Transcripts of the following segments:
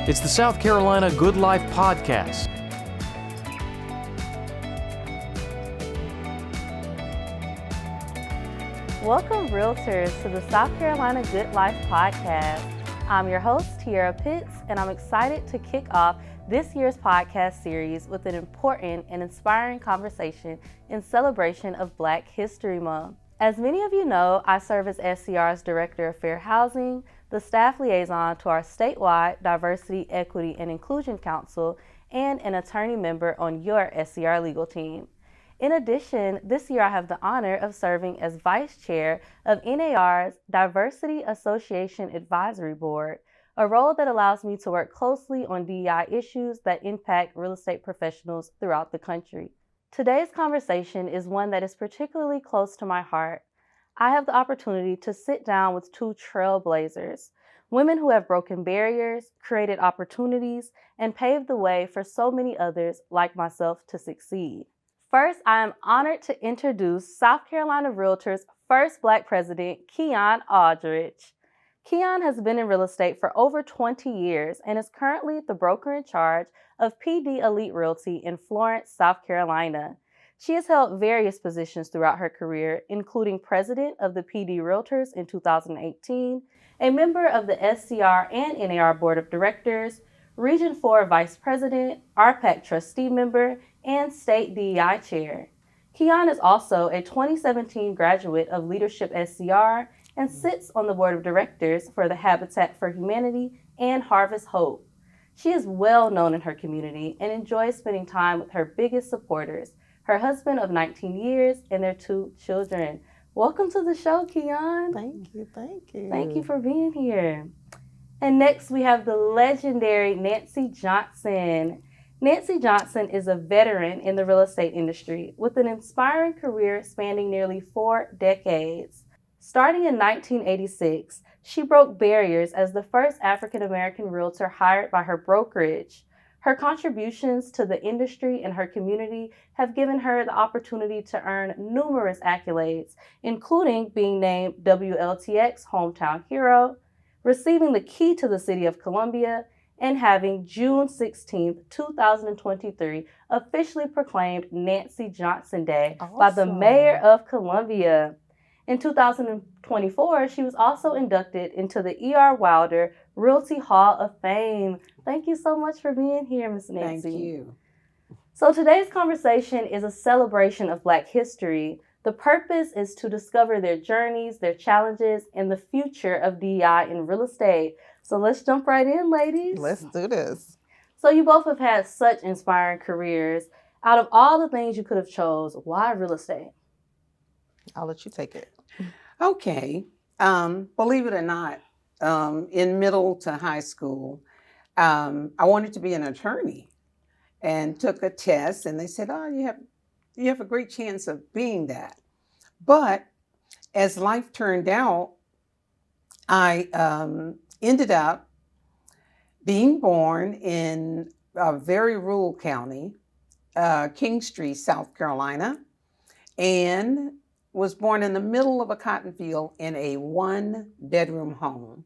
It's the South Carolina Goodlife Podcast. Welcome, Realtors, to the South Carolina Goodlife Podcast. I'm your host, Tiara Pitts, and I'm excited to kick off this year's podcast series with an important and inspiring conversation in celebration of Black History Month. As many of you know, I serve as SCR's Director of Fair Housing, the staff liaison to our statewide Diversity, Equity, and Inclusion Council, and an attorney member on your SCR legal team. In addition, this year I have the honor of serving as Vice Chair of NAR's Diversity Association Advisory Board, a role that allows me to work closely on DEI issues that impact real estate professionals throughout the country. Today's conversation is one that is particularly close to my heart. I have the opportunity to sit down with two trailblazers, women who have broken barriers, created opportunities, and paved the way for so many others like myself to succeed. First, I am honored to introduce South Carolina Realtors' first Black president, Keon Aldrich. Keon has been in real estate for over 20 years and is currently the broker in charge of PD Elite Realty in Florence, South Carolina. She has held various positions throughout her career, including president of the PD Realtors in 2018, a member of the SCR and NAR Board of Directors, Region 4 Vice President, RPAC Trustee Member, and State DEI Chair. Keon is also a 2017 graduate of Leadership SCR and sits on the Board of Directors for the Habitat for Humanity and Harvest Hope. She is well known in her community and enjoys spending time with her biggest supporters, her husband of 19 years, and their 2 children. Welcome to the show, Keon. Thank you. Thank you for being here. And next we have the legendary Nancy Johnson. Nancy Johnson is a veteran in the real estate industry with an inspiring career spanning nearly 4 decades. Starting in 1986, she broke barriers as the first African-American realtor hired by her brokerage. Her contributions to the industry and her community have given her the opportunity to earn numerous accolades, including being named WLTX Hometown Hero, receiving the key to the City of Columbia, and having June 16, 2023 officially proclaimed Nancy Johnson Day by the Mayor of Columbia. In 2024, she was also inducted into the E.R. Wilder Realty Hall of Fame. Thank you so much for being here, Ms. Nancy. Thank you. So today's conversation is a celebration of Black history. The purpose is to discover their journeys, their challenges, and the future of DEI in real estate. So let's jump right in, ladies. Let's do this. So you both have had such inspiring careers. Out of all the things you could have chose, why real estate? I'll let you take it. Okay. Believe it or not, in middle to high school, I wanted to be an attorney and took a test, and they said, "Oh, you have a great chance of being that." But as life turned out, I ended up being born in a very rural county, Kingstree, South Carolina, and was born in the middle of a cotton field in a 1-bedroom home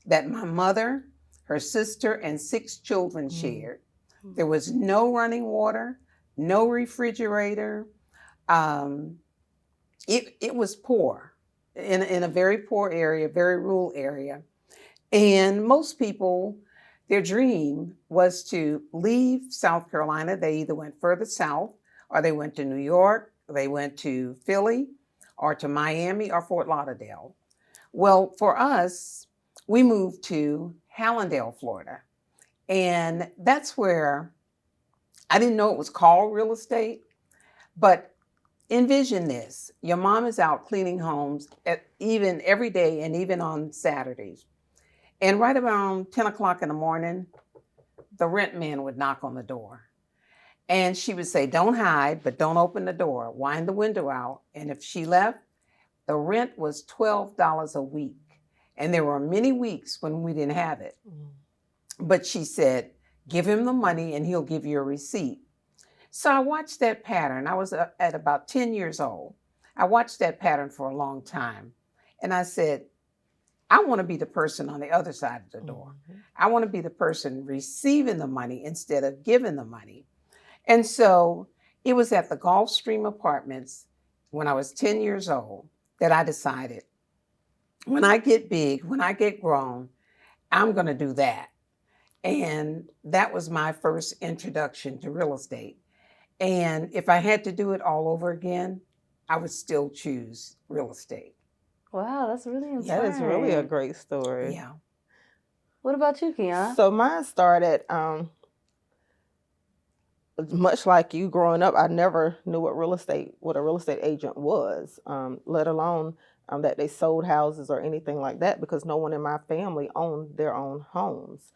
that my mother, her sister, and 6 children shared. There was no running water, no refrigerator. It was poor, in a very poor area, very rural area. And most people, their dream was to leave South Carolina. They either went further south, or they went to New York, or they went to Philly, or to Miami, or Fort Lauderdale. Well, for us, we moved to Hallandale, Florida. And that's where I didn't know it was called real estate, but envision this. Your mom is out cleaning homes even every day and even on Saturdays. And right around 10 o'clock in the morning, the rent man would knock on the door. And she would say, "Don't hide, but don't open the door. Wind the window out." And if she left, the rent was $12 a week. And there were many weeks when we didn't have it. But she said, "Give him the money and he'll give you a receipt." So I watched that pattern. I was at about 10 years old. I watched that pattern for a long time. And I said, I want to be the person on the other side of the door. I want to be the person receiving the money instead of giving the money. And so it was at the Gulfstream Apartments when I was 10 years old that I decided, when I get big, when I get grown, I'm going to do that. And that was my first introduction to real estate. And if I had to do it all over again, I would still choose real estate. Wow, that's really inspiring. That is really a great story. Yeah. What about you, Keon? So mine started, much like you growing up, I never knew what a real estate agent was, let alone that they sold houses or anything like that, because no one in my family owned their own homes.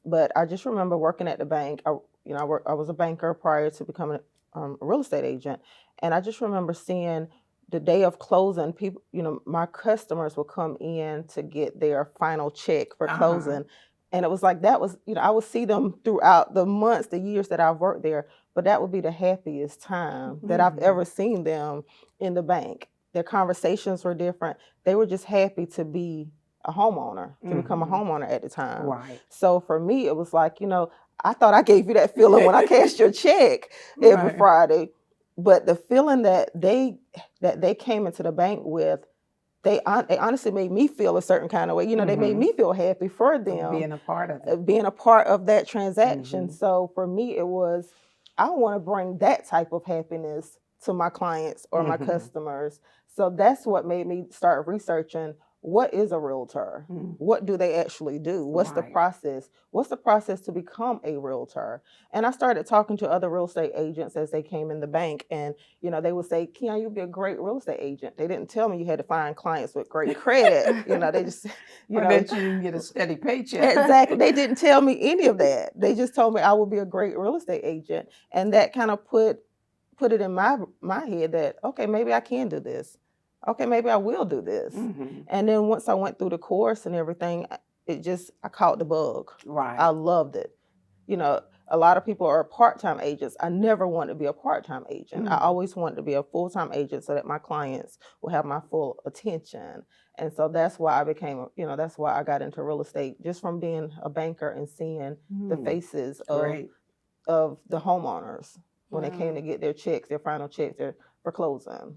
But I just remember working at the bank. I was a banker prior to becoming a real estate agent, and I just remember seeing the day of closing, people, my customers would come in to get their final check for closing. And it was like, that was, I would see them throughout the months, the years that I've worked there, but that would be the happiest time that I've ever seen them in the bank. Their conversations were different. They were just happy to be a homeowner, to become a homeowner at the time. Right. So for me, it was like, I thought I gave you that feeling when I cashed your check every Friday, but the feeling that they came into the bank with, they honestly made me feel a certain kind of way. They made me feel happy for them. Being a part of it. Being a part of that transaction. So for me, it was, I want to bring that type of happiness to my clients or my customers. So that's what made me start researching, what is a realtor? What do they actually do? What's the process? What's the process to become a realtor? And I started talking to other real estate agents as they came in the bank, and they would say, Keon, you'd be a great real estate agent. They didn't tell me you had to find clients with great credit. They just, that you can get a steady paycheck. Exactly. They didn't tell me any of that. They just told me I would be a great real estate agent. And that kind of put it in my head that, okay, maybe I can do this. Okay, maybe I will do this. And then once I went through the course and everything, I caught the bug. Right. I loved it. A lot of people are part-time agents. I never wanted to be a part-time agent. I always wanted to be a full-time agent so that my clients will have my full attention. And so that's why I became, that's why I got into real estate, just from being a banker and seeing the faces of the homeowners when they came to get their checks, their final checks, for closing.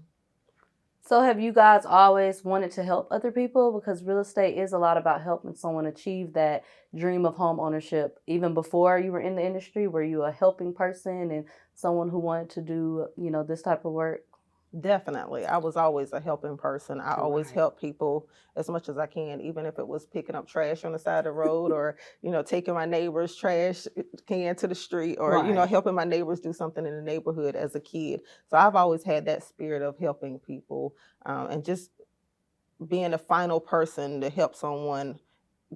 So have you guys always wanted to help other people? Because real estate is a lot about helping someone achieve that dream of home ownership. Even before you were in the industry, were you a helping person and someone who wanted to do, this type of work? Definitely. I was always a helping person. I always help people as much as I can, even if it was picking up trash on the side of the road or, taking my neighbor's trash can to the street or, helping my neighbors do something in the neighborhood as a kid. So I've always had that spirit of helping people and just being a final person to help someone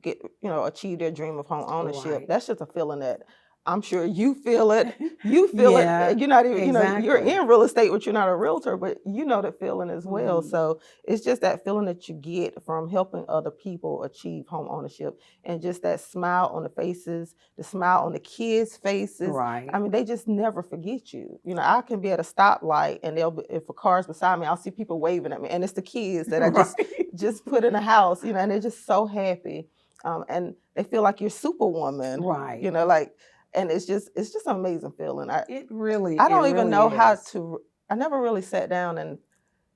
get, achieve their dream of home ownership. Right. That's just a feeling that I'm sure you feel it. You feel it. You're not even, you're in real estate, but you're not a realtor, but you know that feeling as well. So it's just that feeling that you get from helping other people achieve home ownership, and just that smile on the faces, the smile on the kids' faces. Right. I mean, they just never forget you. I can be at a stoplight and if a car's beside me, I'll see people waving at me, and it's the kids that I just put in a house, and they're just so happy. And they feel like you're Superwoman. Right. And it's just an amazing feeling. I don't even know how to. I never really sat down and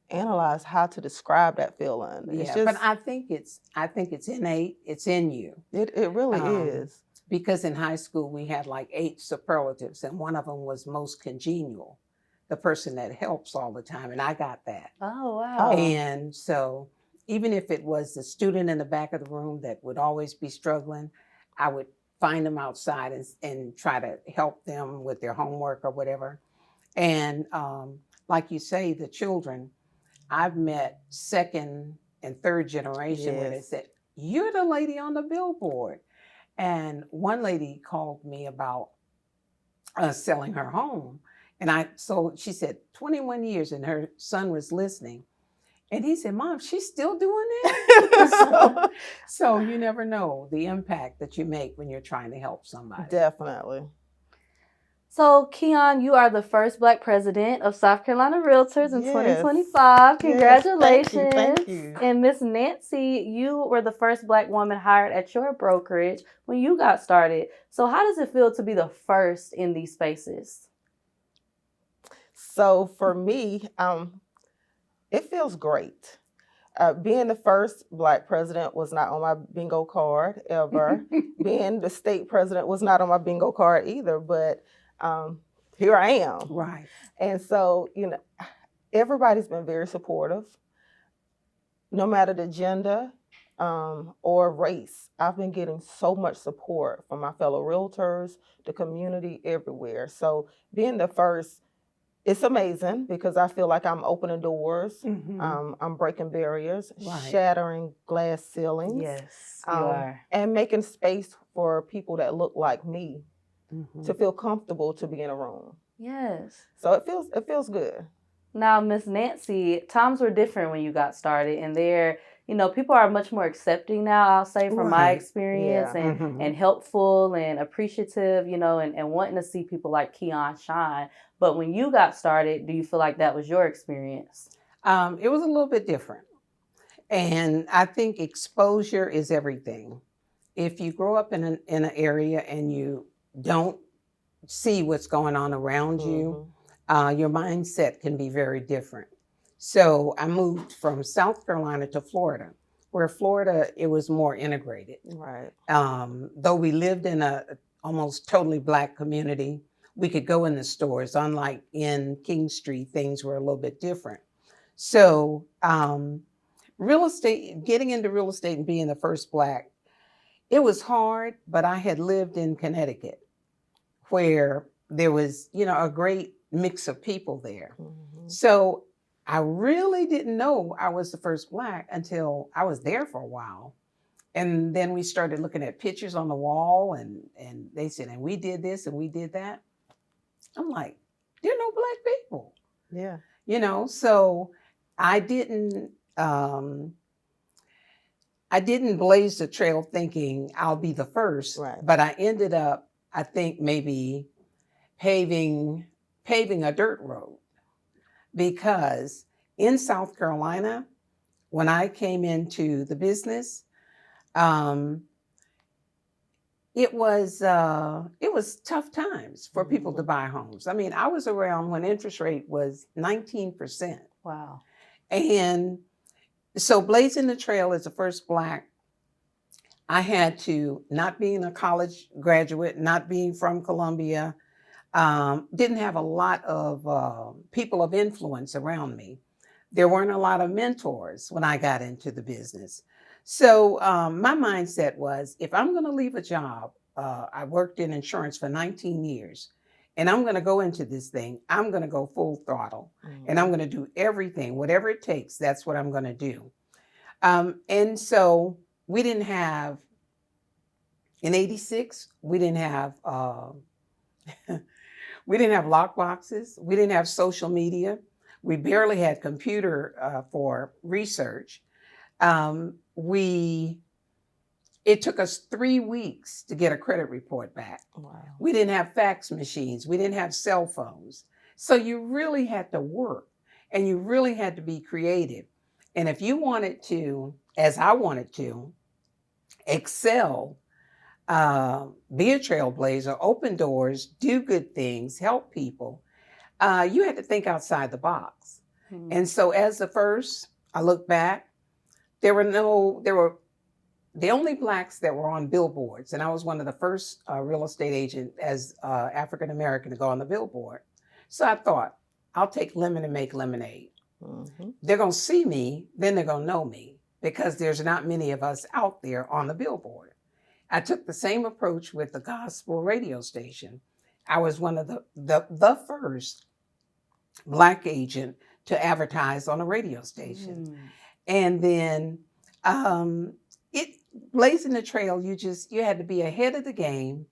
analyzed how to describe that feeling. Yeah, but I think it's innate. It's in you. It really is. Because in high school we had like 8 superlatives, and one of them was most congenial, the person that helps all the time, and I got that. Oh wow! And so even if it was the student in the back of the room that would always be struggling, I would find them outside and try to help them with their homework or whatever. And like you say, the children, I've met second and third generation where they said, you're the lady on the billboard. And one lady called me about selling her home. And so she said 21 years, and her son was listening. And he said, Mom, she's still doing it? so you never know the impact that you make when you're trying to help somebody. Definitely. So, Keon, you are the first Black president of South Carolina Realtors in Yes. 2025. Yes, Congratulations. thank you. And Miss Nancy, you were the first Black woman hired at your brokerage when you got started. So, how does it feel to be the first in these spaces? So for me, it feels great. Being the first Black president was not on my bingo card ever. Being the state president was not on my bingo card either, but here I am. Right. And so, everybody's been very supportive, no matter the gender or race. I've been getting so much support from my fellow realtors, the community, everywhere. So being the first, it's amazing because I feel like I'm opening doors. I'm breaking barriers, Right. shattering glass ceilings. Yes, you are. And making space for people that look like me to feel comfortable to be in a room. Yes. So it feels good. Now, Miss Nancy, times were different when you got started, and people are much more accepting now, I'll say, from my Right. experience, Yeah. and helpful and appreciative, and wanting to see people like Keon shine. But when you got started, do you feel like that was your experience? It was a little bit different. And I think exposure is everything. If you grow up in an area and you don't see what's going on around you, your mindset can be very different. So I moved from South Carolina to Florida, where Florida, it was more integrated. Right. Though we lived in a almost totally Black community, we could go in the stores. Unlike in King Street, things were a little bit different. So real estate, getting into real estate and being the first Black, it was hard, but I had lived in Connecticut where there was, a great mix of people there. So I really didn't know I was the first Black until I was there for a while. And then we started looking at pictures on the wall and they said, and we did this and we did that. I'm like, there are no Black people. Yeah. So I didn't blaze the trail thinking I'll be the first, Right. but I ended up, I think maybe paving a dirt road, because in South Carolina, when I came into the business, it was tough times for people to buy homes. I mean, I was around when interest rate was 19%. Wow. And so blazing the trail as the first Black, I had to, not being a college graduate, not being from Columbia, didn't have a lot of people of influence around me. There weren't a lot of mentors when I got into the business. So my mindset was, if I'm going to leave a job, I worked in insurance for 19 years, and I'm going to go into this thing, I'm going to go full throttle, and I'm going to do everything, whatever it takes, that's what I'm going to do. And so we didn't have, in 86, we didn't have lock boxes. We didn't have social media. We barely had computer for research. It took us 3 weeks to get a credit report back. Wow. We didn't have fax machines. We didn't have cell phones. So you really had to work and you really had to be creative. And if you wanted to, as I wanted to, excel, be a trailblazer, open doors, do good things, help people, you had to think outside the box. And so as the first, I look back, there were the only Blacks that were on billboards. And I was one of the first real estate agents as African-American to go on the billboard. So I thought, I'll take lemon and make lemonade. They're going to see me, then they're going to know me, because there's not many of us out there on the billboard. I took the same approach with the gospel radio station. I was one of the first Black agent to advertise on a radio station. And then blazing the trail, you had to be ahead of the game.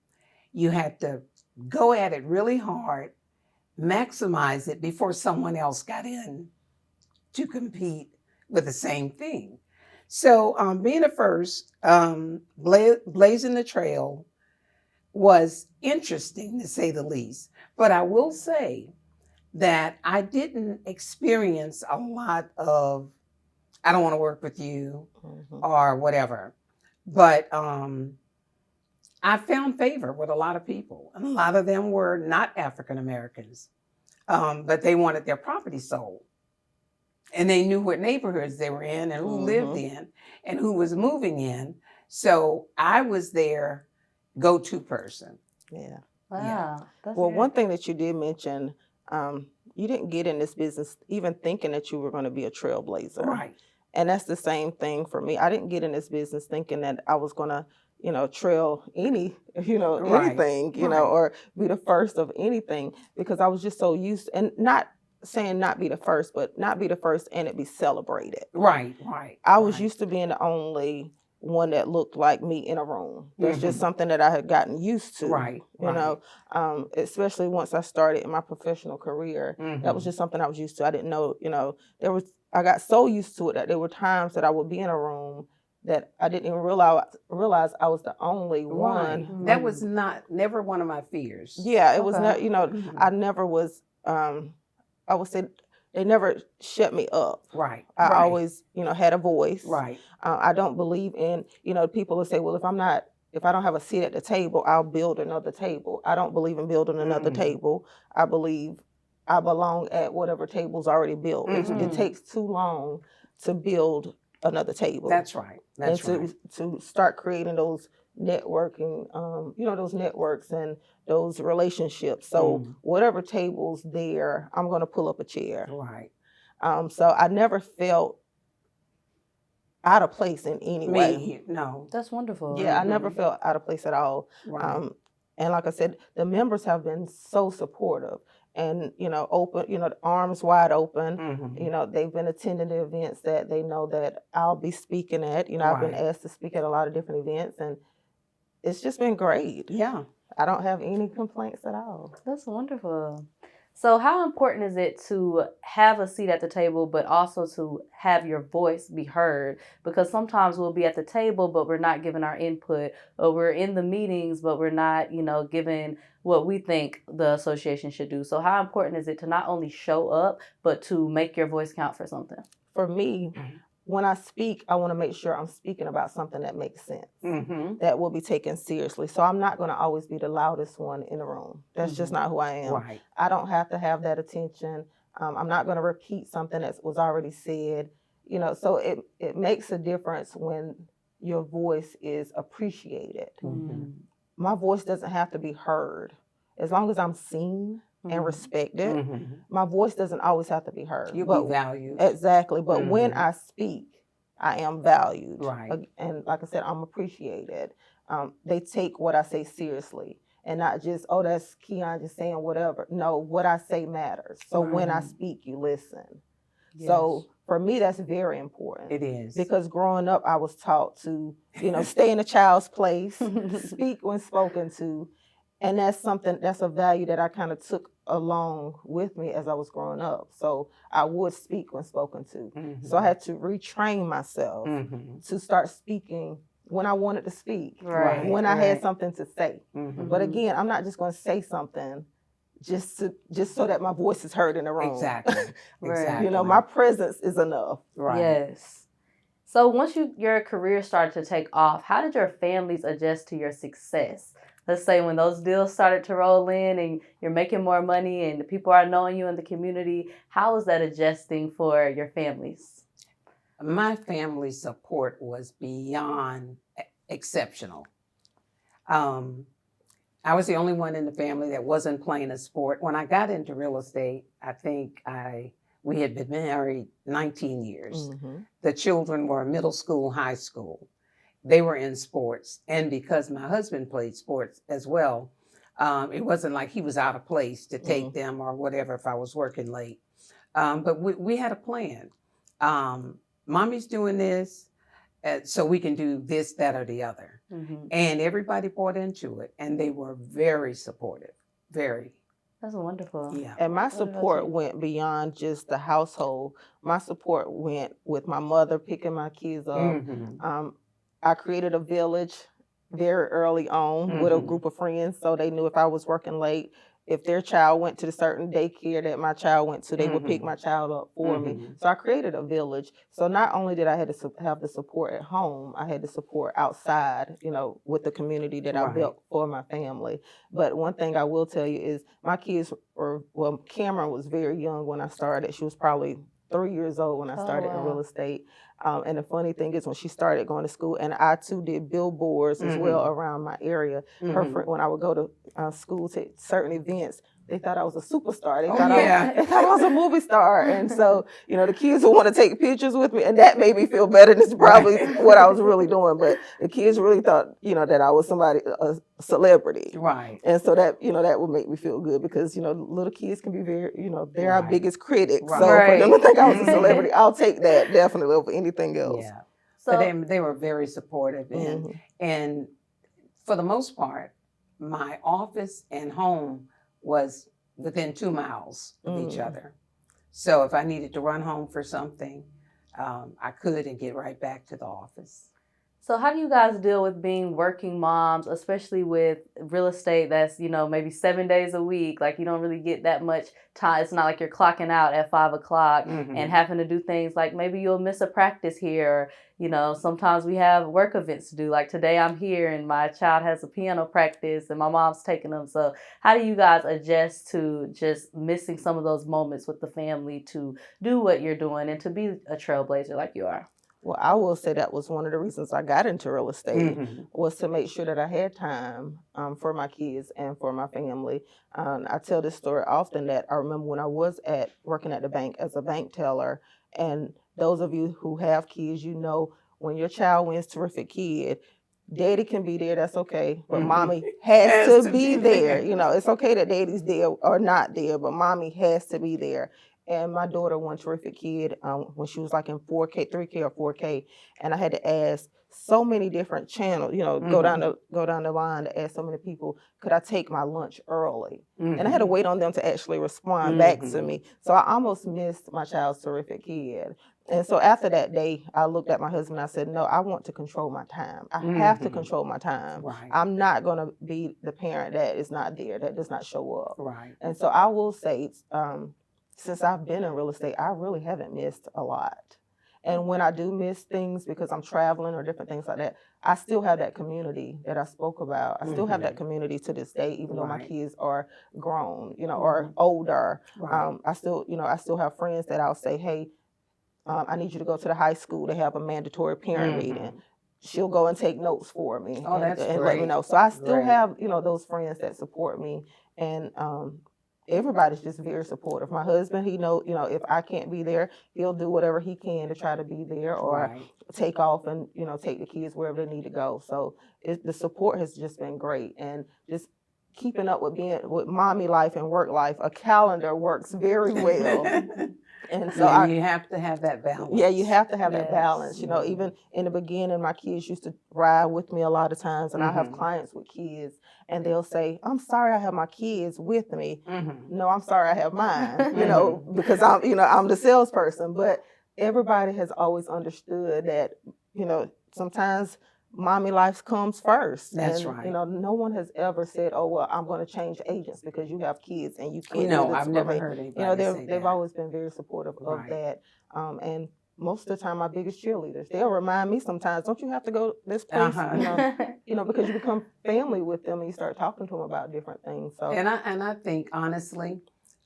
You had to go at it really hard, maximize it before someone else got in to compete with the same thing. So being a first, blazing the trail, was interesting, to say the least. But I will say that I didn't experience a lot of, I don't want to work with you or whatever. But I found favor with a lot of people. And a lot of them were not African Americans, but they wanted their property sold. And they knew what neighborhoods they were in and who lived in and who was moving in. So I was their go-to person. Yeah. Wow. That's Well, very- one thing that you did mention, you didn't get in this business even thinking that you were going to be a trailblazer. Right. And that's the same thing for me. I didn't get in this business thinking that I was going to, trail anything, or be the first of anything, because I was just so used, and not saying not be the first, but not be the first and it be celebrated. Right. I was used to being the only one that looked like me in a room. That's just something that I had gotten used to. Right. Especially once I started in my professional career. That was just something I was used to. I didn't know, I got so used to it that there were times that I would be in a room that I didn't even realize I was the only one. That was never one of my fears. Yeah, it was not, I never was, I would say they never shut me up. Right. I always, had a voice. Right. I don't believe in, people will say, well, if I don't have a seat at the table, I'll build another table. I don't believe in building another table. I believe I belong at whatever table's already built. It takes too long to build another table. That's right. To start creating those networking, those networks and those relationships. So whatever table's there, I'm going to pull up a chair. Right. So I never felt out of place in any way. No. That's wonderful. Yeah, I never felt out of place at all. Right. And like I said, the members have been so supportive and, open, arms wide open. They've been attending the events that they know that I'll be speaking at. I've been asked to speak at a lot of different events, and it's just been great. Yeah. I don't have any complaints at all. That's wonderful. So how important is it to have a seat at the table, but also to have your voice be heard? Because sometimes we'll be at the table, but we're not giving our input, or we're in the meetings, but we're not, giving what we think the association should do. So how important is it to not only show up, but to make your voice count for something? For me, when I speak, I want to make sure I'm speaking about something that makes sense, that will be taken seriously. So I'm not going to always be the loudest one in the room. That's just not who I am. Right. I don't have to have that attention. I'm not going to repeat something that was already said. So it makes a difference when your voice is appreciated. My voice doesn't have to be heard. As long as I'm seen and respected, my voice doesn't always have to be heard. You'll be valued. Exactly. But when I speak, I am valued. Right. And like I said, I'm appreciated. They take what I say seriously and not just, oh, that's Keon just saying whatever. No, what I say matters. So when I speak, you listen. Yes. So for me, that's very important. It is. Because growing up, I was taught to, stay in a child's place, speak when spoken to. And that's a value that I kind of took along with me as I was growing up. So I would speak when spoken to. So I had to retrain myself to start speaking when I wanted to speak, when I had something to say. But again, I'm not just going to say something just so that my voice is heard in the room. Exactly. Exactly. My presence is enough. Right. Yes. So once your career started to take off, how did your families adjust to your success? Let's say when those deals started to roll in and you're making more money and the people are knowing you in the community, how was that adjusting for your families? My family support was beyond exceptional. I was the only one in the family that wasn't playing a sport. When I got into real estate, I think we had been married 19 years. The children were middle school, high school. They were in sports. And because my husband played sports as well, it wasn't like he was out of place to take them or whatever if I was working late. But we had a plan. Mommy's doing this, so we can do this, that, or the other. And everybody bought into it. And they were very supportive. Very. That's wonderful. Yeah. And my support went beyond just the household. My support went with my mother picking my kids up. I created a village very early on with a group of friends, so they knew if I was working late, if their child went to the certain daycare that my child went to, they would pick my child up for me. So I created a village. So not only did I have to have the support at home, I had the support outside, with the community that I built for my family. But one thing I will tell you is my kids Cameron was very young when I started. She was probably 3 years old when I started in real estate. And the funny thing is when she started going to school, and I too did billboards as well around my area. Her friend, when I would go to school to certain events, they thought I was a superstar. They thought I was a movie star. And so, the kids would want to take pictures with me, and that made me feel better. This is probably what I was really doing. But the kids really thought, that I was a celebrity. Right. And so that, that would make me feel good because, little kids can be very, they're our biggest critics. Right. So for them to think I was a celebrity, I'll take that definitely over anything else. Yeah. So but they were very supportive. And for the most part, my office and home was within 2 miles of each other. So if I needed to run home for something, I could and get right back to the office. So how do you guys deal with being working moms, especially with real estate that's, maybe 7 days a week? Like you don't really get that much time. It's not like you're clocking out at 5 o'clock and having to do things like maybe you'll miss a practice here. Sometimes we have work events to do. Like today I'm here and my child has a piano practice and my mom's taking them. So how do you guys adjust to just missing some of those moments with the family to do what you're doing and to be a trailblazer like you are? Well, I will say that was one of the reasons I got into real estate was to make sure that I had time for my kids and for my family. I tell this story often that I remember when I was working at the bank as a bank teller, and those of you who have kids, when your child wins Terrific Kid, daddy can be there, that's okay, but mommy has to be there. It's okay that daddy's there or not there, but mommy has to be there. And my daughter won Terrific Kid when she was like in 4K, 3K or 4K. And I had to ask so many different channels, go down the line to ask so many people, could I take my lunch early? And I had to wait on them to actually respond back to me. So I almost missed my child's Terrific Kid. And so after that day, I looked at my husband and I said, no, I want to control my time. I have to control my time. Right. I'm not going to be the parent that is not there, that does not show up. Right. And so I will say, since I've been in real estate, I really haven't missed a lot. And when I do miss things because I'm traveling or different things like that, I still have that community that I spoke about. I still have that community to this day, even though my kids are grown, or older. Right. I still have friends that I'll say, hey, I need you to go to the high school. They have a mandatory parent meeting. She'll go and take notes for me and let me know. So I still have, those friends that support me. And everybody's just very supportive. My husband, he know, if I can't be there, he'll do whatever he can to try to be there or take off and, take the kids wherever they need to go. So the support has just been great. And just keeping up with mommy life and work life, a calendar works very well. And so you have to have that balance. Yeah, you have to have that balance. Even in the beginning, my kids used to ride with me a lot of times, and I have clients with kids, and they'll say, I'm sorry I have my kids with me. No, I'm sorry I have mine, because I'm the salesperson. But everybody has always understood that, sometimes mommy life comes first. That's and, right. No one has ever said, oh, well, I'm going to change agents because you have kids and you can't No, do this I've for never me. heard anybody say They've that. always been very supportive of that. And most of the time, my biggest cheerleaders, they'll remind me sometimes, don't you have to go this place? Because you become family with them and you start talking to them about different things. So, And I think, honestly,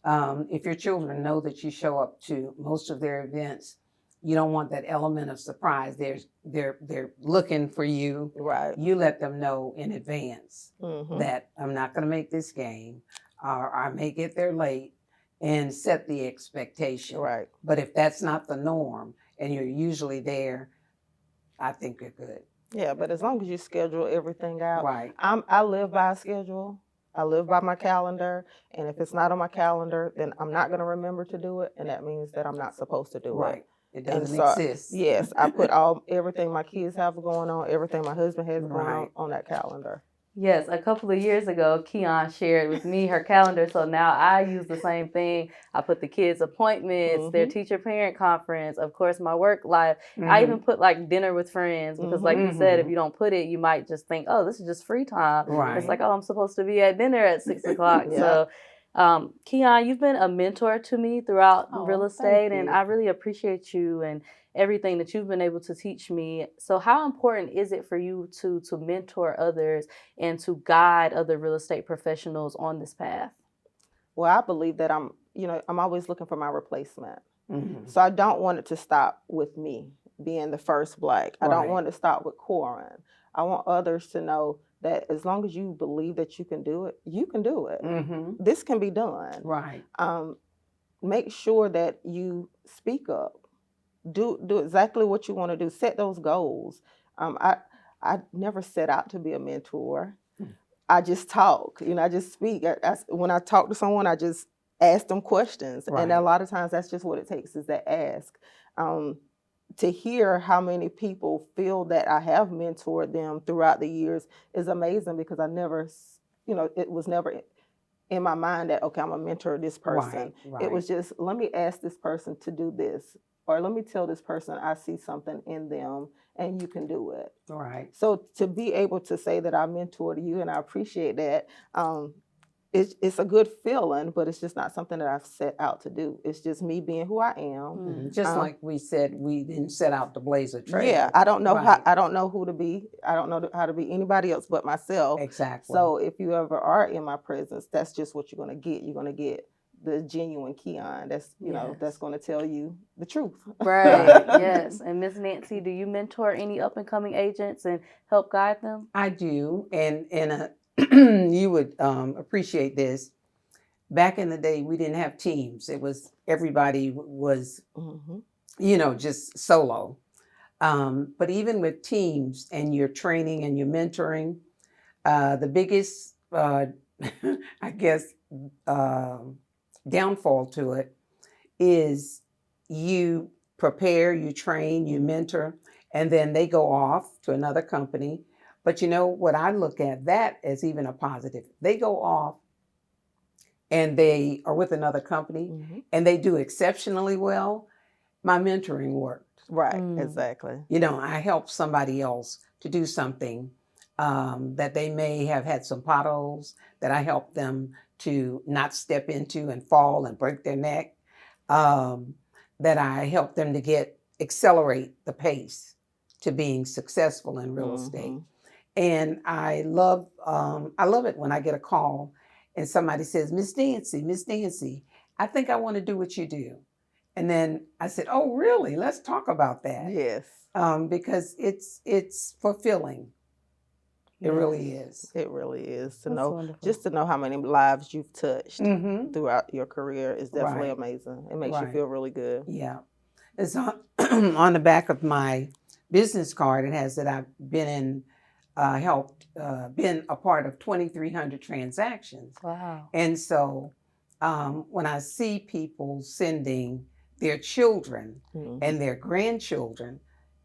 if your children know that you show up to most of their events, you don't want that element of surprise. They're looking for you. Right. You let them know in advance that I'm not going to make this game, or I may get there late, and set the expectation. Right. But if that's not the norm and you're usually there, I think you're good. Yeah, but as long as you schedule everything out. Right. I live by a schedule. I live by my calendar. And if it's not on my calendar, then I'm not going to remember to do it. And that means that I'm not supposed to do it. It doesn't exist. Yes, I put everything my kids have going on, everything my husband has going on that calendar. Yes, a couple of years ago, Keon shared with me her calendar. So now I use the same thing. I put the kids' appointments, their teacher-parent conference, of course, my work life. I even put like dinner with friends because, like you said, if you don't put it, you might just think, oh, this is just free time. Right. It's like, oh, I'm supposed to be at dinner at 6 o'clock. Yeah. So, Keon, you've been a mentor to me throughout Oh, real thank estate, and you. I really appreciate you and everything that you've been able to teach me. So how important is it for you to mentor others and to guide other real estate professionals on this path? Well, I believe that I'm always looking for my replacement. Mhm. So I don't want it to stop with me being the first Black. I don't Right. want it to stop with Corin. I want others to know that as long as you believe that you can do it, you can do it. Mhm. This can be done. Right. Make sure that you speak up. Do exactly what you want to do. Set those goals. I never set out to be a mentor. I just talk. I just speak. When I talk to someone, I just ask them questions, and a Right. lot of times that's just what it takes is that ask. To hear how many people feel that I have mentored them throughout the years is amazing because I never, it was never in my mind that, okay, I'm gonna mentor this person. Right. It was just, let me ask this person to do this, or let me tell this person I see something in them and you can do it. Right. So to be able to say that I mentored you and I appreciate that, it's a good feeling, but it's just not something that I've set out to do. It's just me being who I am. Just like we said, we didn't set out to blaze a trail. Yeah, I don't know Right. I don't know who to be. I don't know how to be anybody else but myself. Exactly. So if you ever are in my presence, that's just what you're gonna get. You're gonna get the genuine Keon. That's that's gonna tell you the truth. Right. Yes. And Miss Nancy, do you mentor any up and coming agents and help guide them? I do, and you would appreciate this. Back in the day, we didn't have teams. It was everybody was, just solo. But even with teams and your training and your mentoring, the biggest, I guess, downfall to it is you prepare, you train, you mentor, and then they go off to another company. But what I look at that as even a positive. They go off and they are with another company and they do exceptionally well. My mentoring worked. Right, exactly. I helped somebody else to do something that they may have had some potholes that I helped them to not step into and fall and break their neck. That I helped them to accelerate the pace to being successful in real estate. And I love it when I get a call and somebody says, Miss Nancy, I think I want to do what you do. And then I said, oh, really? Let's talk about that. Yes. Because it's fulfilling. It really is. It really is. That's wonderful. Just to know how many lives you've touched throughout your career is definitely Right. amazing. It makes you Right. feel really good. Yeah. It's on the back of my business card. It has that I've been a part of 2,300 transactions. Wow. And so when I see people sending their children and their grandchildren,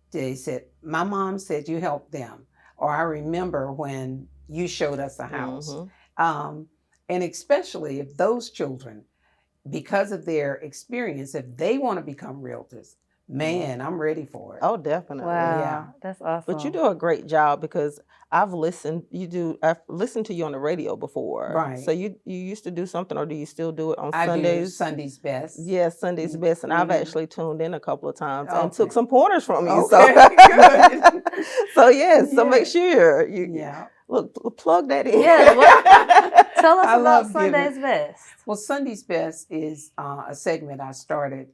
they said, my mom said you helped them. Or I remember when you showed us a house. And especially if those children, because of their experience, if they want to become realtors, man, I'm ready for it. Oh, definitely. Wow. Yeah. That's awesome. But you do a great job because I've listened to you on the radio before. Right. So you used to do something, or do you still do it on I Sundays? do Sunday's Best. Yes, Sunday's Best. And I've actually tuned in a couple of times and took Okay. some pointers from you. Okay, good. So yes, so Yeah. make sure you Yeah. look, plug that in. Yes, Tell us I about love giving. Sunday's Best. Well, Sunday's Best is a segment I started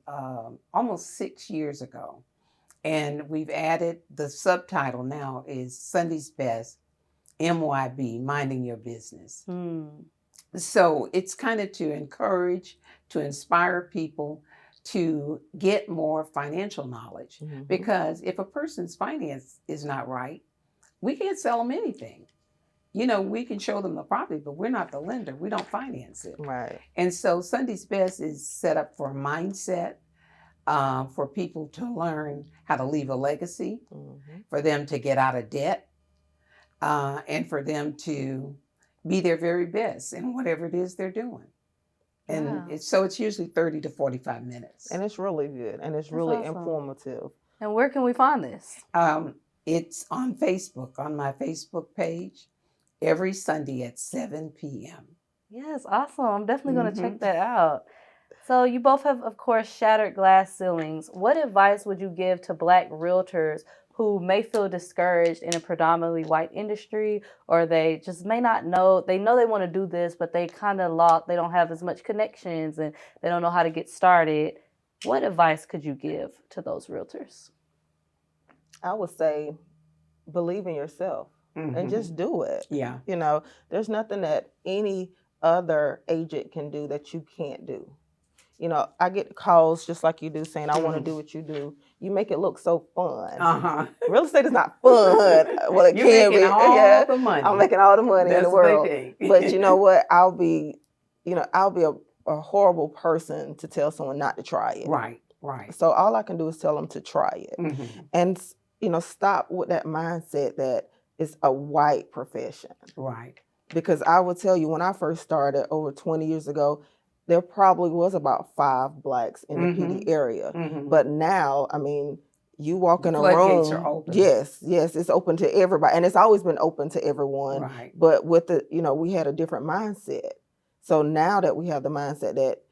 almost 6 years ago. And we've added the subtitle now is Sunday's Best, MYB, Minding Your Business. So it's kind of to encourage, to inspire people to get more financial knowledge. Because if a person's finance is not right, we can't sell them anything. We can show them the property, but we're not the lender. We don't finance it. Right. And so Sunday's Best is set up for a mindset, for people to learn how to leave a legacy, for them to get out of debt, and for them to be their very best in whatever it is they're doing. And Wow. it's usually 30 to 45 minutes. And it's really good, and it's That's really awesome. informative. And where can we find this? It's on Facebook, on my Facebook page, every Sunday at 7 p.m. Yes, awesome. I'm definitely going to Mhm. check that out. So you both have, of course, shattered glass ceilings. What advice would you give to Black realtors who may feel discouraged in a predominantly white industry, or they just may not know, they want to do this, but they kind of lost, they don't have as much connections and they don't know how to get started? What advice could you give to those realtors? I would say, believe in yourself and just do it. Yeah. You know, there's nothing that any other agent can do that you can't do. You know, I get calls just like you do saying, I want to do what you do. You make it look so fun. Uh-huh. Real estate is not fun. Well, it You're can be. making all the money. I'm making all the money in That's the what they world. think. But you know what? I'll be a horrible person to tell someone not to try it. Right, right. So all I can do is tell them to try it. Mhm. And, you know, stop with that mindset that it's a white profession. Right. Because I will tell you, when I first started over 20 years ago, there probably was about 5 Blacks in the PD area. Mhm. But now, I mean, you walk in a Floodgates room. are open. Yes, it's open to everybody. And it's always been open to everyone. Right. But with the, you know, we had a different mindset. So now that we have the mindset that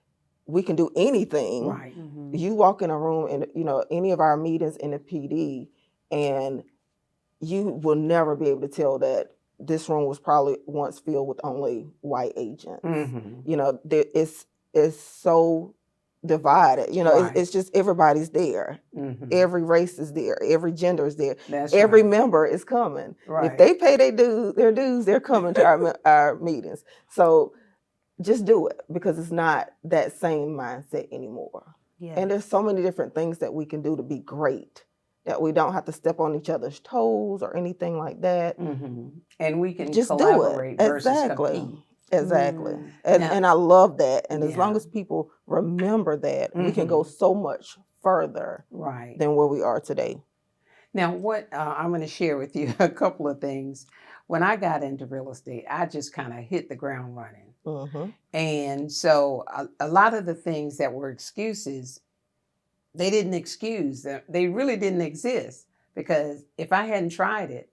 we can do anything, Right. you walk in a room and, you know, any of our meetings in the PD, and you will never be able to tell that this room was probably once filled with only white agents. Mhm. You know, it's so divided. You know, Right. it's just everybody's there. Mhm. Every race is there. Every gender is there. That's Every right. member is coming. Right. If they pay their dues, they're coming to our meetings. So just do it, because it's not that same mindset anymore. Yes. And there's so many different things that we can do to be great, that we don't have to step on each other's toes or anything like that. Mhm. And we can Just do collaborate it. versus Exactly. compete. Exactly. Mm. And I love that. And as long Yeah. as people remember that, we can go so much further Right. than where we are today. Now, what I'm going to share with you a couple of things. When I got into real estate, I just kind of hit the ground running. And so a lot of the things that were excuses, they didn't excuse them. They really didn't exist, because if I hadn't tried it,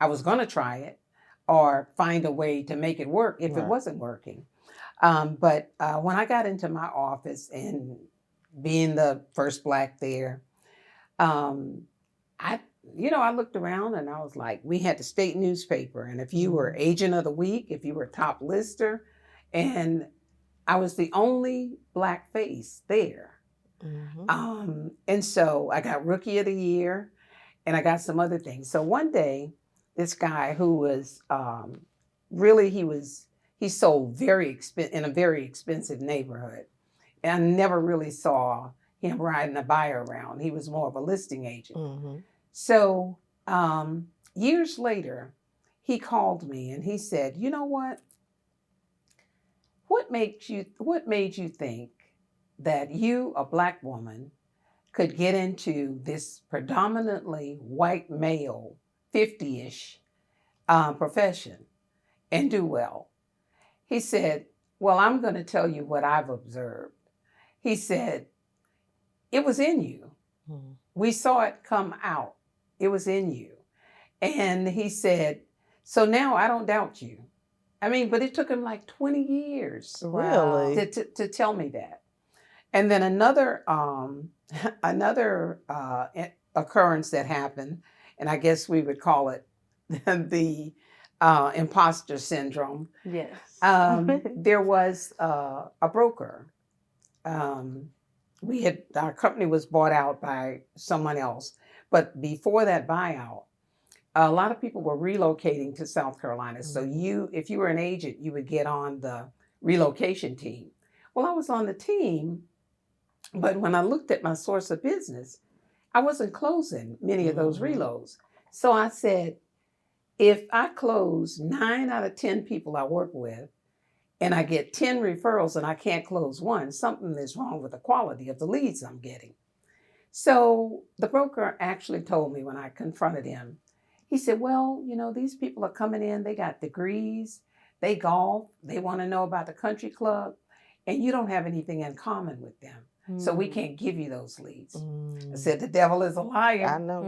I was going to try it or find a way to make it work if it Right. wasn't working. But when I got into my office and being the first Black there, I looked around and I was like, we had the state newspaper. And if you were agent of the week, if you were top lister, and I was the only Black face there. And so I got rookie of the year, and I got some other things. So one day, this guy who was he sold in a very expensive neighborhood. And I never really saw him riding a buyer around. He was more of a listing agent. So years later, he called me and he said, you know what? What made you think that you, a Black woman, could get into this predominantly white male, 50-ish profession and do well? He said, well, I'm going to tell you what I've observed. He said, it was in you. We saw it come out. It was in you. And he said, so now I don't doubt you. I mean, but it took him like 20 years Really? to tell me that. And then another occurrence that happened, and I guess we would call it the imposter syndrome. Yes. There was a broker. Our company was bought out by someone else, but before that buyout, a lot of people were relocating to South Carolina. So if you were an agent, you would get on the relocation team. Well, I was on the team, but when I looked at my source of business, I wasn't closing many of those reloads. So I said, if I close 9 out of 10 people I work with, and I get 10 referrals and I can't close one, something is wrong with the quality of the leads I'm getting. So the broker actually told me when I confronted him, He said, well, these people are coming in, they got degrees, they golf, they want to know about the country club, and you don't have anything in common with them. So we can't give you those leads. I said, the devil is a liar. I know.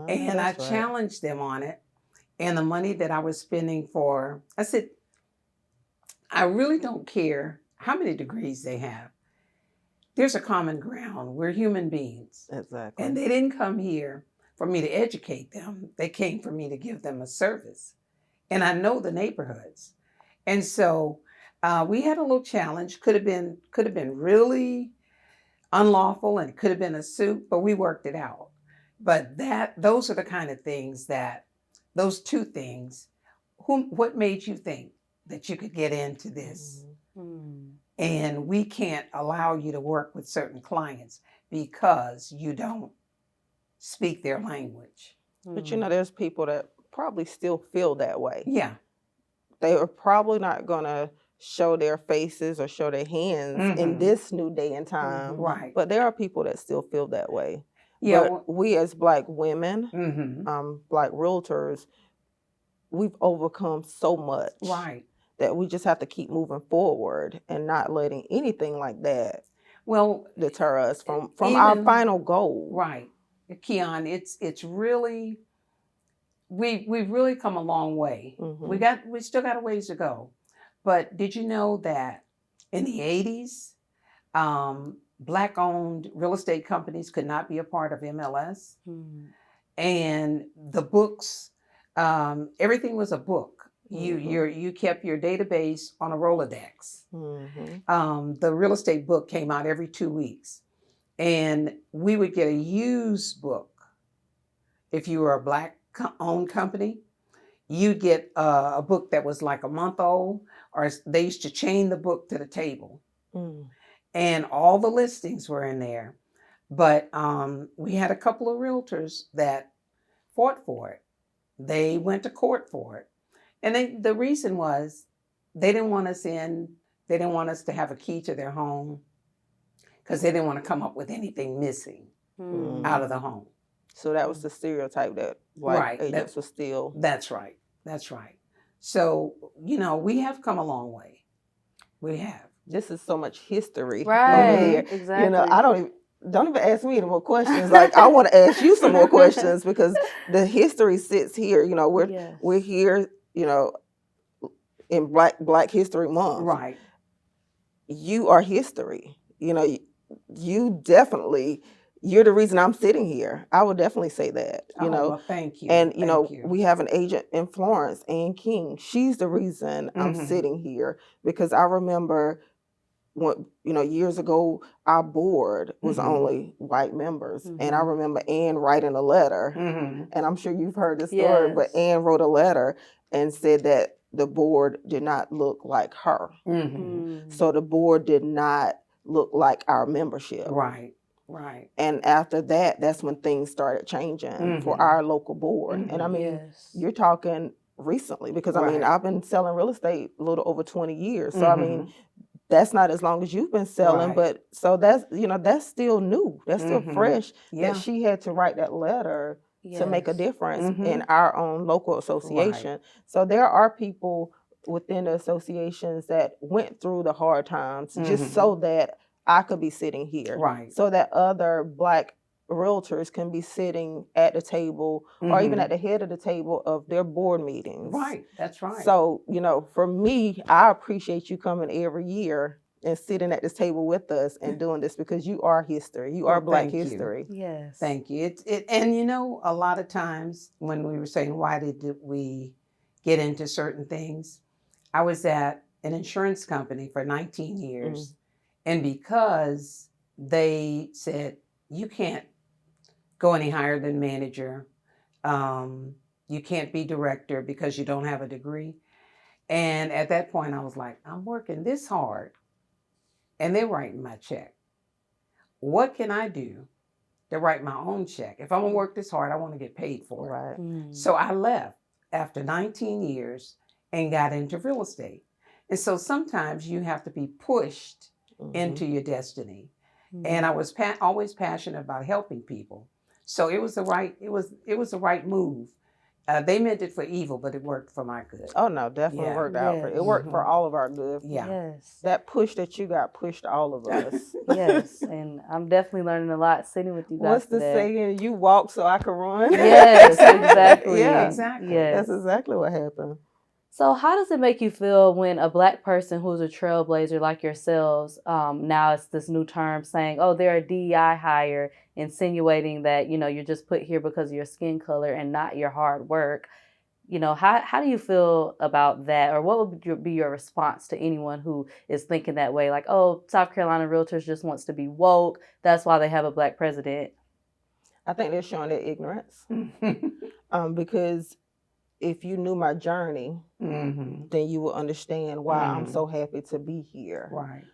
And I That's right. challenged them on it. And the money that I was spending I said, I really don't care how many degrees they have. There's a common ground. We're human beings. Exactly. And they didn't come here for me to educate them. They came for me to give them a service. And I know the neighborhoods. And so we had a little challenge. Could have been really unlawful, and it could have been a suit, but we worked it out. But those are the kind of things those two things, what made you think that you could get into this? And we can't allow you to work with certain clients because you don't speak their language. But there's people that probably still feel that way. Yeah. They are probably not going to show their faces or show their hands in this new day and time. Right. But there are people that still feel that way. Yeah. But we as Black women, Black realtors, we've overcome so much. Right. That we just have to keep moving forward and not letting anything like that deter us from our final goal. Right. Keon, it's really, we've really come a long way. We still got a ways to go. But did you know that in the 80s, Black-owned real estate companies could not be a part of MLS? And the books, everything was a book. You kept your database on a Rolodex. The real estate book came out every 2 weeks. And we would get a used book. If you were a Black-owned company, you'd get a book that was like a month old, or they used to chain the book to the table. And all the listings were in there. But we had a couple of realtors that fought for it. They went to court for it. And the reason was they didn't want us in. They didn't want us to have a key to their home because they didn't want to come up with anything missing out of the home. So that was the stereotype that Black agents were still. That's right. That's right. So, we have come a long way. We have. This is so much history. Right. Exactly. I don't even ask me any more questions. Like, I want to ask you some more questions because the history sits here. We're here, in Black History Month. Right. You are history. You're the reason I'm sitting here. I would definitely say that, Well, thank you. And, Thank you. we have an agent in Florence, Ann King. She's the reason I'm sitting here because I remember when, years ago, our board was only white members. And I remember Ann writing a letter, and I'm sure you've heard this story, but Ann wrote a letter and said that the board did not look like her. So the board did not look like our membership. Right. Right. And after that, that's when things started changing for our local board. And I mean, you're talking recently because I've been selling real estate a little over 20 years. So I mean, that's not as long as you've been selling, but so that's still new. That's still fresh that she had to write that letter to make a difference in our own local association. Right. So there are people within the associations that went through the hard times just so that I could be sitting here. Right. So that other Black realtors can be sitting at the table or even at the head of the table of their board meetings. Right. That's right. So, for me, I appreciate you coming every year and sitting at this table with us and doing this because you are history. You are Black history. Yes. Thank you. And a lot of times when we were saying, why did we get into certain things? I was at an insurance company for 19 years. And because they said, you can't go any higher than manager, you can't be director because you don't have a degree. And at that point, I was like, I'm working this hard. And they're writing my check. What can I do to write my own check? If I'm going to work this hard, I want to get paid for it. Right. So I left after 19 years and got into real estate. And so sometimes you have to be pushed into your destiny. And I was always passionate about helping people. So it was the right move They meant it for evil, but it worked for my good. Oh no, definitely Yeah. worked out for Yes. it. Worked for all of our good. Yeah. Yes. That push that you got pushed all of us. Yes. And I'm definitely learning a lot sitting with you guys What's the today. saying? You walk so I can run. Yes, exactly. Yeah, Exactly. Yes. that's exactly what happened. So how does it make you feel when a Black person who's a trailblazer like yourselves, now it's this new term saying, oh, they're a DEI hire, insinuating that, you're just put here because of your skin color and not your hard work. How do you feel about that? Or what would be your response to anyone who is thinking that way? Like, oh, South Carolina Realtors just wants to be woke. That's why they have a Black president. I think they're showing their ignorance. Because if you knew my journey, then you will understand why I'm so happy to be here. Right.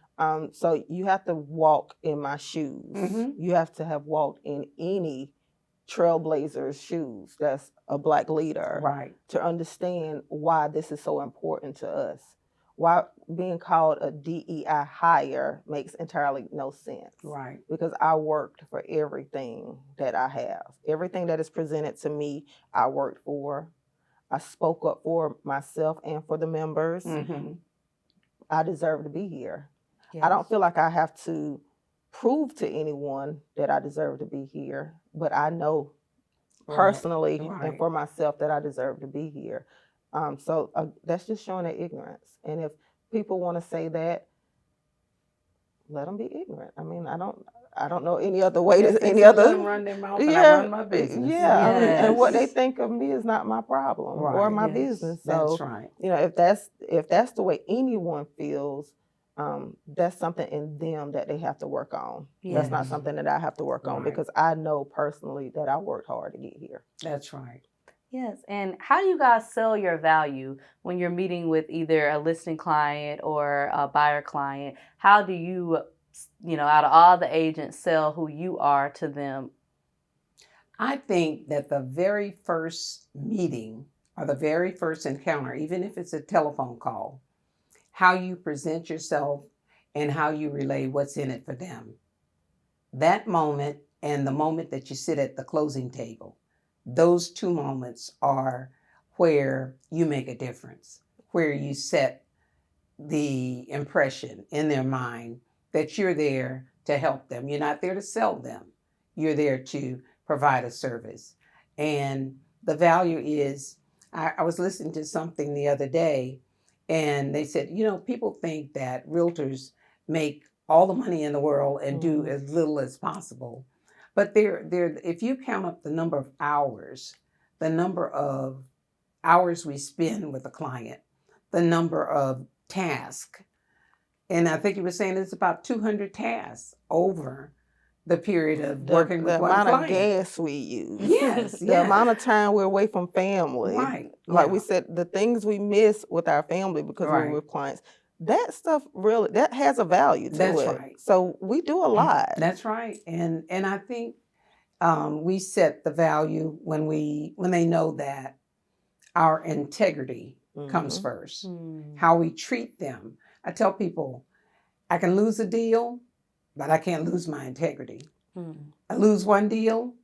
So you have to walk in my shoes. You have to have walked in any trailblazer's shoes that's a Black leader, Right. to understand why this is so important to us. Why being called a DEI hire makes entirely no sense. Right. Because I worked for everything that I have. Everything that is presented to me, I worked for. I spoke up for myself and for the members. I deserve to be here. Yes. I don't feel like I have to prove to anyone that I deserve to be here, but I know personally and for myself that I deserve to be here. So that's just showing their ignorance. And if people want to say that, let them be ignorant. I mean, I don't know any other way to any other. Let them run their mouth and I run my business. Yeah, I mean, Yes. and what they think of me is not my problem or my business. So That's right. if that's the way anyone feels, that's something in them that they have to work on. That's not Yes. something that I have to work on, Right. because I know personally that I worked hard to get here. That's right. Yes. And how do you guys sell your value when you're meeting with either a listing client or a buyer client? How do you, out of all the agents, sell who you are to them? I think that the very first meeting or the very first encounter, even if it's a telephone call, how you present yourself and how you relay what's in it for them. That moment and the moment that you sit at the closing table, those two moments are where you make a difference, where you set the impression in their mind that you're there to help them. You're not there to sell them. You're there to provide a service. And the value is, I was listening to something the other day, and they said, people think that realtors make all the money in the world and do as little as possible. But if you count up the number of hours we spend with a client, the number of tasks, and I think you were saying it's about 200 tasks over the period of working with the one amount client. of gas we use. Yes, The amount of time we're away from family. Right. Like we said, the things we miss with our family because we're with clients. That stuff really, that has a value to That's it. right. So we do a lot. That's right. And I think we set the value when they know that our integrity comes first. How we treat them. I tell people, I can lose a deal, but I can't lose my integrity. I lose one deal,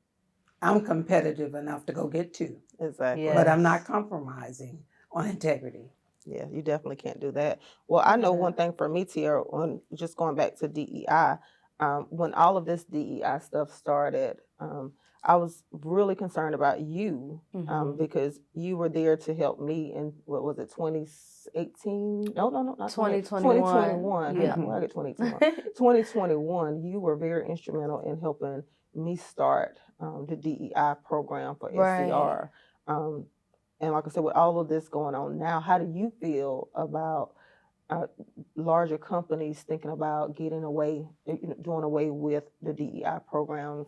I'm competitive enough to go get two. Exactly. Yes. But I'm not compromising on integrity. Yeah, you definitely can't do that. Well, I know one thing for me, Tia, on just going back to DEI, when all of this DEI stuff started, I was really concerned about you because you were there to help me in, what was it, 2018? No, not 2021. Yeah. Well, I get 2021. 2021, you were very instrumental in helping me start the DEI program for SCR. And like I said, with all of this going on now, how do you feel about larger companies thinking about doing away with the DEI programs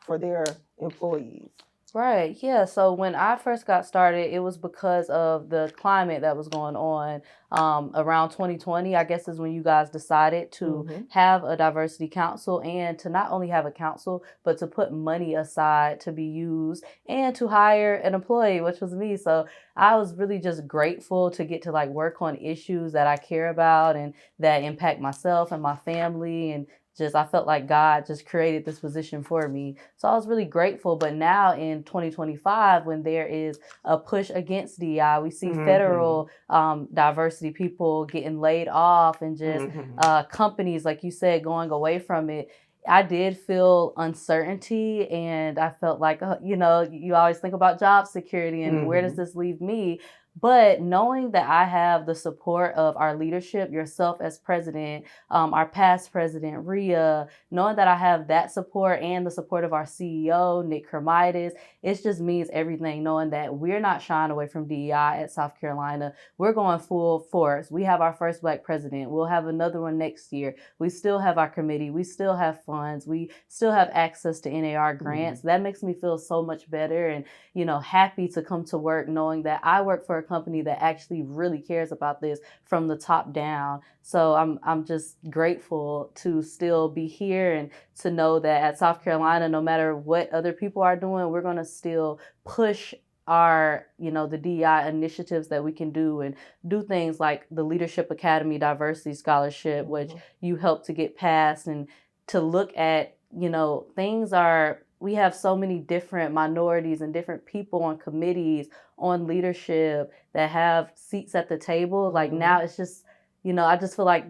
for their employees? Right. Yeah. So when I first got started, it was because of the climate that was going on around 2020, I guess, is when you guys decided to have a diversity council, and to not only have a council, but to put money aside to be used and to hire an employee, which was me. So I was really just grateful to get to work on issues that I care about and that impact myself and my family, and I felt like God just created this position for me. So I was really grateful. But now in 2025, when there is a push against DEI, we see federal diversity people getting laid off and just companies, like you said, going away from it. I did feel uncertainty, and I felt like, you always think about job security and where does this leave me? But knowing that I have the support of our leadership, yourself as president, our past president, Rhea, knowing that I have that support and the support of our CEO, Nick Kermitis, it just means everything, knowing that we're not shying away from DEI at South Carolina. We're going full force. We have our first Black president. We'll have another one next year. We still have our committee. We still have funds. We still have access to NAR grants. That makes me feel so much better and, happy to come to work knowing that I work for a company that actually really cares about this from the top down. So I'm just grateful to still be here and to know that at South Carolina, no matter what other people are doing, we're going to still push our, the DEI initiatives that we can do and do things like the Leadership Academy Diversity Scholarship, which you helped to get passed, and to look at, we have so many different minorities and different people on committees, on leadership that have seats at the table. Like now it's just, I just feel like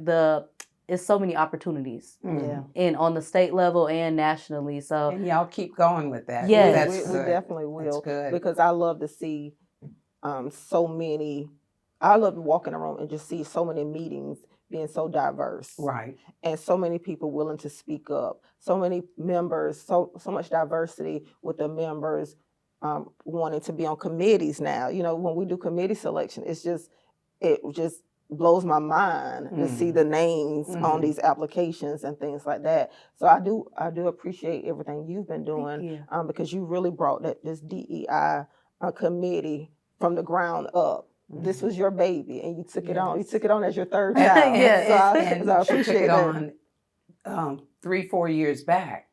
it's so many opportunities and on the state level and nationally. So and y'all keep going with that. Yeah, we definitely will, because I love to see so many. I love to walk in a room and just see so many meetings being so diverse, right? And so many people willing to speak up, so many members, so much diversity with the members wanting to be on committees now. When we do committee selection, it just blows my mind to see the names on these applications and things like that. So I do appreciate everything you've been doing, because you really brought this DEI committee from the ground up. This was your baby, and you took it on. You took it on as your third child. And so I she appreciate took it that. on 3-4 years back,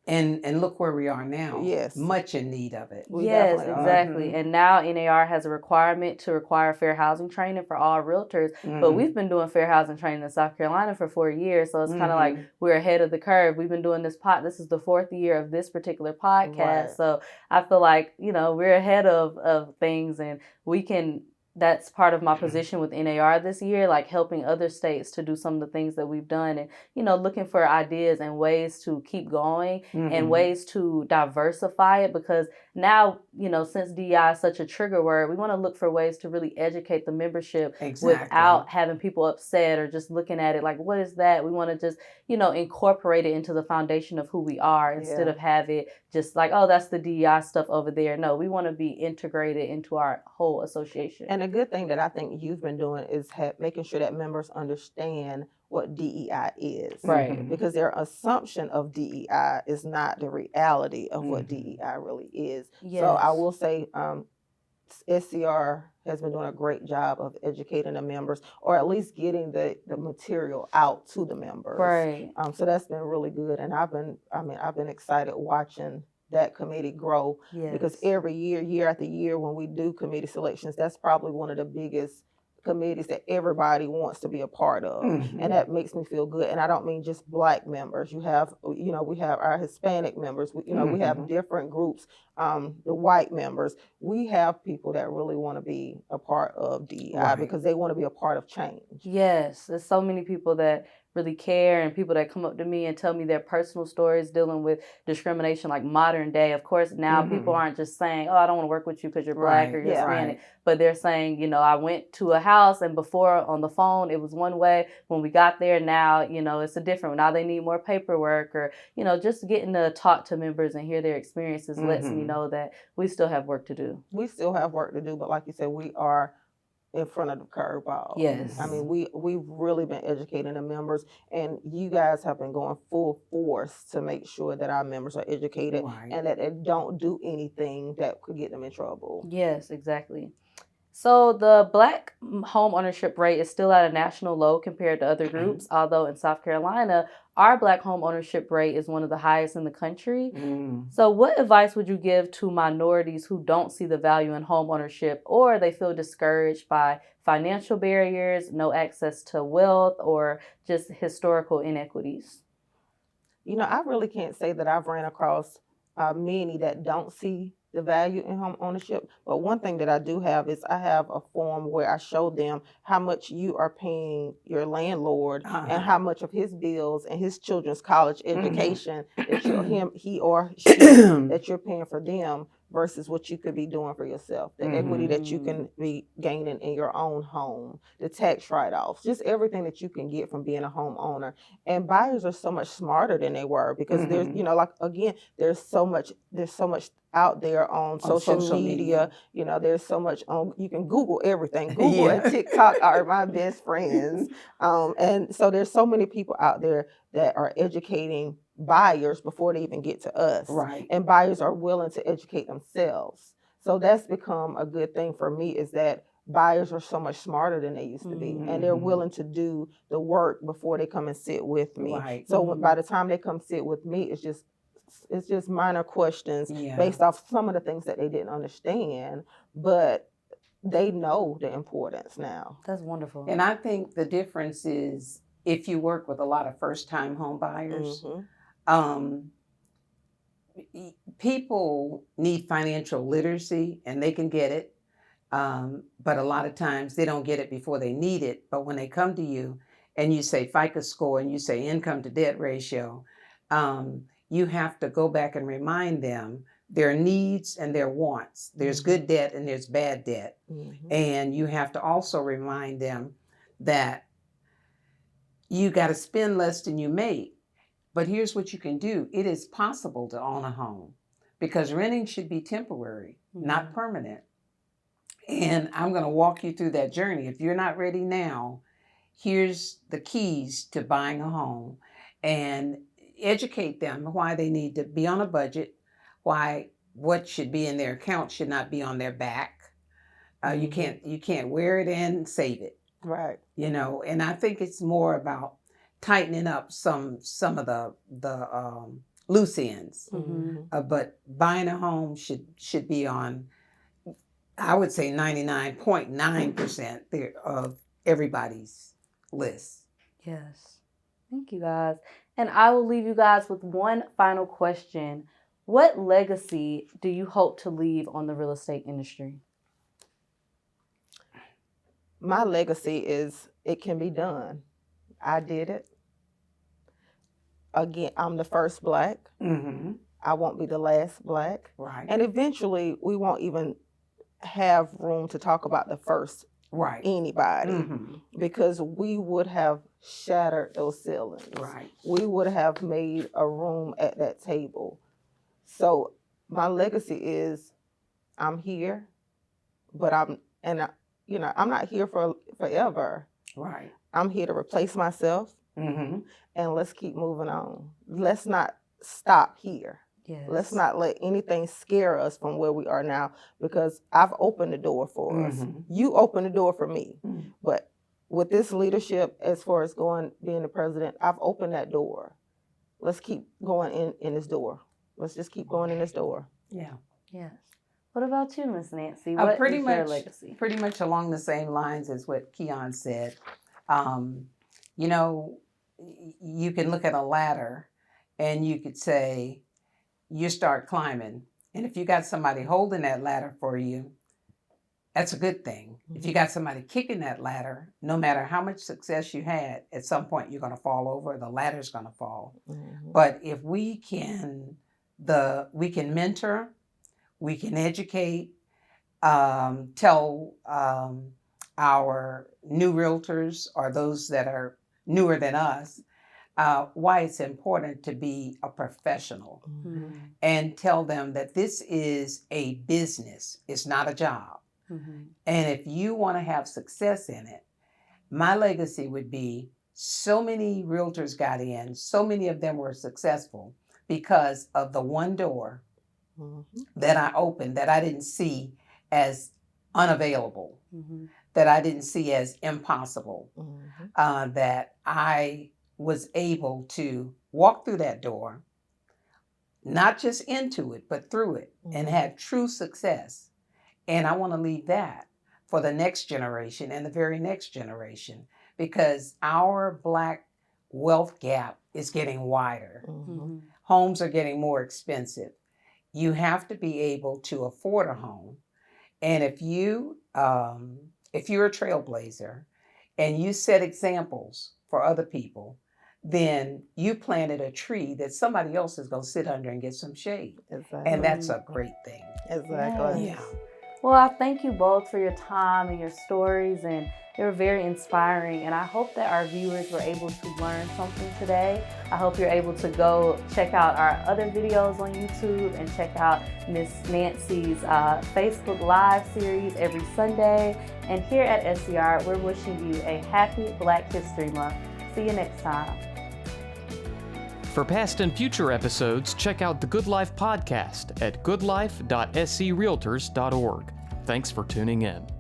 and look where we are now. Yes, much in need of it. Yes, exactly. And now NAR has a requirement to require fair housing training for all realtors. But we've been doing fair housing training in South Carolina for 4 years, so it's kind of like we're ahead of the curve. We've been doing this This is the 4th year of this particular podcast, right. So I feel like we're ahead of things, and we can. That's part of my position with NAR this year, like helping other states to do some of the things that we've done, and, looking for ideas and ways to keep going and ways to diversify it, because now, since DEI is such a trigger word, we want to look for ways to really educate the membership without having people upset or just looking at it like, what is that? We want to just, incorporate it into the foundation of who we are instead of have it just like, oh, that's the DEI stuff over there. No, we want to be integrated into our whole association. And a good thing that I think you've been doing is making sure that members understand what DEI is. Right. Because their assumption of DEI is not the reality of what DEI really is. Yes. So I will say SCR has been doing a great job of educating the members, or at least getting the material out to the members. Right. So that's been really good. And I've been excited watching that committee grow, because every year after year, when we do committee selections, that's probably one of the biggest committees that everybody wants to be a part of, and that makes me feel good. And I don't mean just Black members. We have our Hispanic members. We have different groups. The white members. We have people that really want to be a part of DEI because they want to be a part of change. Yes, there's so many people that really care, and people that come up to me and tell me their personal stories dealing with discrimination, like modern day. Of course, now people aren't just saying, oh, I don't want to work with you because you're Black or you're Hispanic, but they're saying, I went to a house and before on the phone it was one way. When we got there, now, it's a different. Now they need more paperwork, or, just getting to talk to members and hear their experiences lets me know that we still have work to do. We still have work to do, but like you said, we are in front of the curveball. Yes. I mean, we've really been educating the members, and you guys have been going full force to make sure that our members are educated and that they don't do anything that could get them in trouble. Yes, exactly. So the Black home ownership rate is still at a national low compared to other groups, although in South Carolina, our Black home ownership rate is one of the highest in the country. So what advice would you give to minorities who don't see the value in home ownership, or they feel discouraged by financial barriers, no access to wealth, or just historical inequities? I really can't say that I've ran across many that don't see the value in home ownership. But one thing that I do have is I have a form where I show them how much you are paying your landlord and how much of his bills and his children's college education that he or she that you're paying for them versus what you could be doing for yourself, the equity that you can be gaining in your own home, the tax write-offs, just everything that you can get from being a homeowner. And buyers are so much smarter than they were because there's, like, again, there's so much out there on social media. There's so much on, you can Google everything. Google and TikTok are my best friends. And so there's so many people out there that are educating buyers before they even get to us. Right. And buyers are willing to educate themselves. So that's become a good thing for me, is that buyers are so much smarter than they used to be, and they're willing to do the work before they come and sit with me. Right. So by the time they come sit with me, it's just minor questions based off some of the things that they didn't understand, but they know the importance now. That's wonderful. And I think the difference is if you work with a lot of first-time home buyers, people need financial literacy, and they can get it. But a lot of times they don't get it before they need it. But when they come to you and you say FICO score and you say income to debt ratio, you have to go back and remind them their needs and their wants. There's good debt and there's bad debt. And you have to also remind them that you got to spend less than you make. But here's what you can do. It is possible to own a home, because renting should be temporary, not permanent. And I'm going to walk you through that journey. If you're not ready now, here's the keys to buying a home, and educate them why they need to be on a budget, why what should be in their account should not be on their back. You can't wear it and save it. Right. And I think it's more about tightening up some of the loose ends. But buying a home should be on, I would say, 99.9% of everybody's list. Yes. Thank you, guys. And I will leave you guys with one final question. What legacy do you hope to leave on the real estate industry? My legacy is it can be done. I did it. Again, I'm the first Black. I won't be the last Black. Right. And eventually we won't even have room to talk about the first anybody, because we would have shattered those ceilings. Right. We would have made a room at that table. So my legacy is I'm here, but I'm not here for forever. Right. I'm here to replace myself, and let's keep moving on. Let's not stop here. Yes. Let's not let anything scare us from where we are now, because I've opened the door for us. You opened the door for me. But with this leadership, as far as being the president, I've opened that door. Let's keep going in this door. Let's just keep going in this door. Yeah. Yes. What about you, Miss Nancy? What is your legacy? Pretty much along the same lines as what Keon said. You can look at a ladder and you could say, you start climbing. And if you got somebody holding that ladder for you, that's a good thing. If you got somebody kicking that ladder, no matter how much success you had, at some point you're going to fall over, the ladder's going to fall. But if we can mentor, we can educate, tell our new realtors or those that are newer than us why it's important to be a professional, and tell them that this is a business. It's not a job. And if you want to have success in it, my legacy would be so many realtors got in, so many of them were successful because of the one door that I opened that I didn't see as unavailable, that I didn't see as impossible, that I was able to walk through that door, not just into it, but through it, and had true success. And I want to leave that for the next generation and the very next generation, because our Black wealth gap is getting wider. Mhm. Homes are getting more expensive. You have to be able to afford a home. And if you're a trailblazer and you set examples for other people, then you planted a tree that somebody else is going to sit under and get some shade. Exactly. And that's a great thing. Exactly. Yeah. Well, I thank you both for your time and your stories, and they were very inspiring. And I hope that our viewers were able to learn something today. I hope you're able to go check out our other videos on YouTube and check out Miss Nancy's Facebook Live series every Sunday. And here at SCR, we're wishing you a happy Black History Month. See you next time. For past and future episodes, check out the Good Life Podcast at goodlife.screaltors.org. Thanks for tuning in.